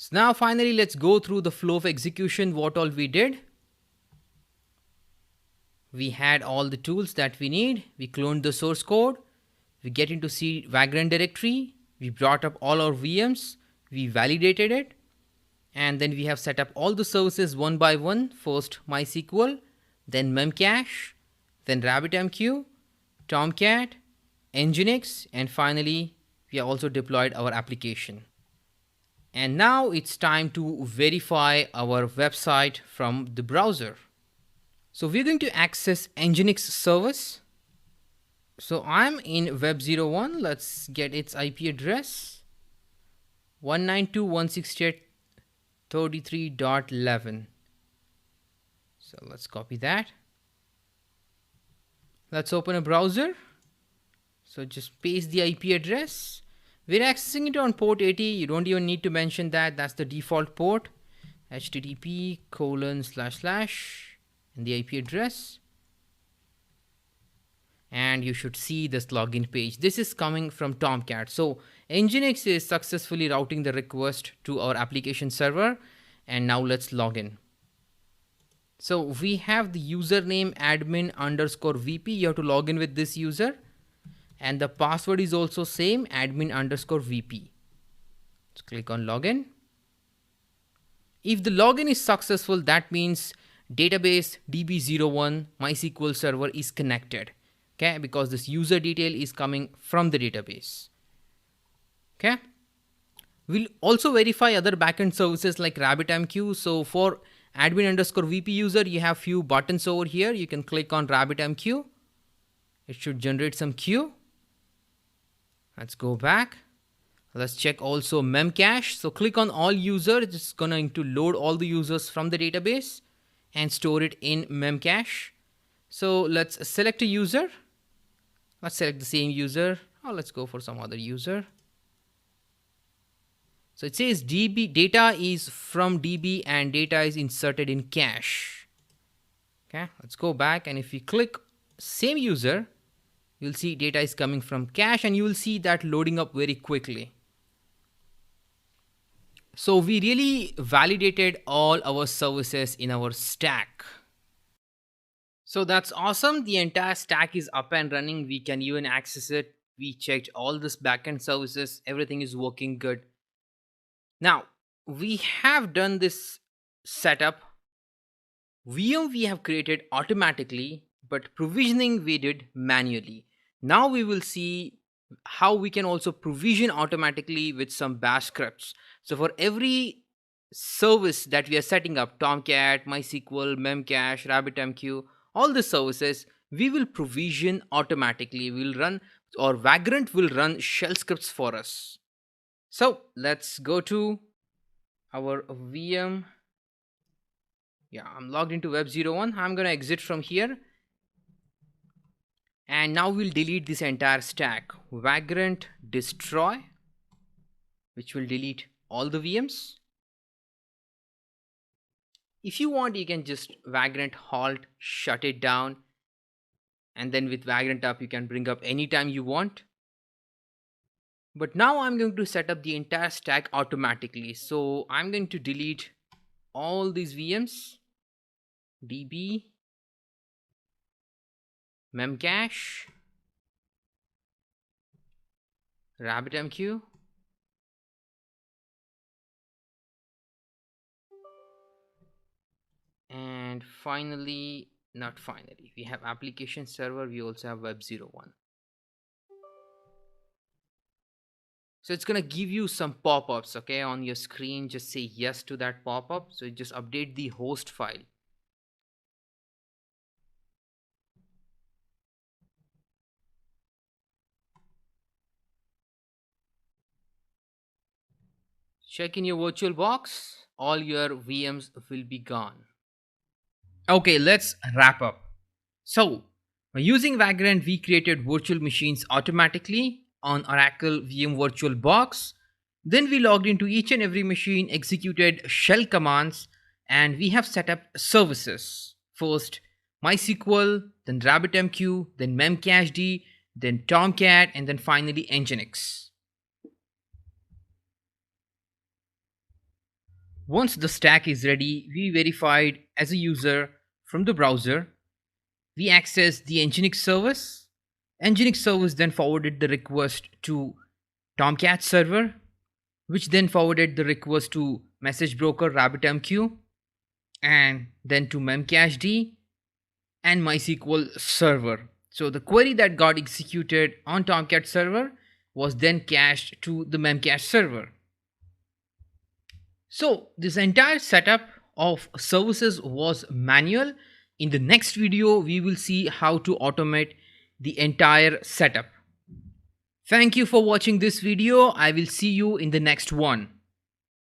So now finally let's go through the flow of execution, what all we did. We had all the tools that we need. We cloned the source code. We get into C Vagrant directory. We brought up all our VMs. We validated it. And then we have set up all the services one by one. First MySQL, then Memcache, then RabbitMQ, Tomcat, Nginx, and finally we have also deployed our application. And now it's time to verify our website from the browser. So we're going to access Nginx service. So I'm in Web01. Let's get its IP address. 192.168.33.11. So let's copy that. Let's open a browser. So just paste the IP address. We're accessing it on port 80. You don't even need to mention that. That's the default port. http:// and the IP address. And you should see this login page. This is coming from Tomcat. So Nginx is successfully routing the request to our application server. And now let's log in. So we have the username admin_vp. You have to log in with this user. And the password is also same, admin_vp. Let's click on login. If the login is successful, that means database DB01 MySQL server is connected. Okay, because this user detail is coming from the database. Okay. We'll also verify other backend services like RabbitMQ. So for admin_vp user, you have few buttons over here. You can click on RabbitMQ. It should generate some queue. Let's go back. Let's check also Memcache. So click on all users. It's going to load all the users from the database and store it in Memcache. So let's select a user. Let's select the same user. Or let's go for some other user. So it says DB data is from DB and data is inserted in cache. Okay, let's go back, and if we click same user, you'll see data is coming from cache, and you will see that loading up very quickly. So we really validated all our services in our stack. So that's awesome. The entire stack is up and running. We can even access it. We checked all this backend services. Everything is working good. Now, we have done this setup. VM we have created automatically, but provisioning we did manually. Now we will see how we can also provision automatically with some bash scripts. So for every service that we are setting up, Tomcat, MySQL, Memcache, RabbitMQ, all the services, we will provision automatically. We'll run, or Vagrant will run shell scripts for us. So let's go to our VM. Yeah, I'm logged into Web01. I'm going to exit from here. And now we'll delete this entire stack. Vagrant destroy, which will delete all the VMs. If you want, you can just Vagrant halt, shut it down. And then with Vagrant up, you can bring up anytime you want. But now I'm going to set up the entire stack automatically. So I'm going to delete all these VMs. DB, Memcache, RabbitMQ, and finally, not finally, we have application server. We also have Web01. So it's going to give you some pop-ups, okay, on your screen. Just say yes to that pop-up. So just update the host file. Check in your VirtualBox. All your VMs will be gone. Okay, let's wrap up. So by using Vagrant, we created virtual machines automatically on Oracle VM VirtualBox. Then we logged into each and every machine, executed shell commands, and we have set up services. First MySQL, then RabbitMQ, then Memcached, then Tomcat, and then finally Nginx. Once the stack is ready, we verified as a user from the browser. We accessed the Nginx service. Nginx service then forwarded the request to Tomcat server, which then forwarded the request to message broker RabbitMQ, and then to Memcached and MySQL server. So the query that got executed on Tomcat server was then cached to the Memcache server. So this entire setup of services was manual. In the next video, we will see how to automate the entire setup. Thank you for watching this video. I will see you in the next one.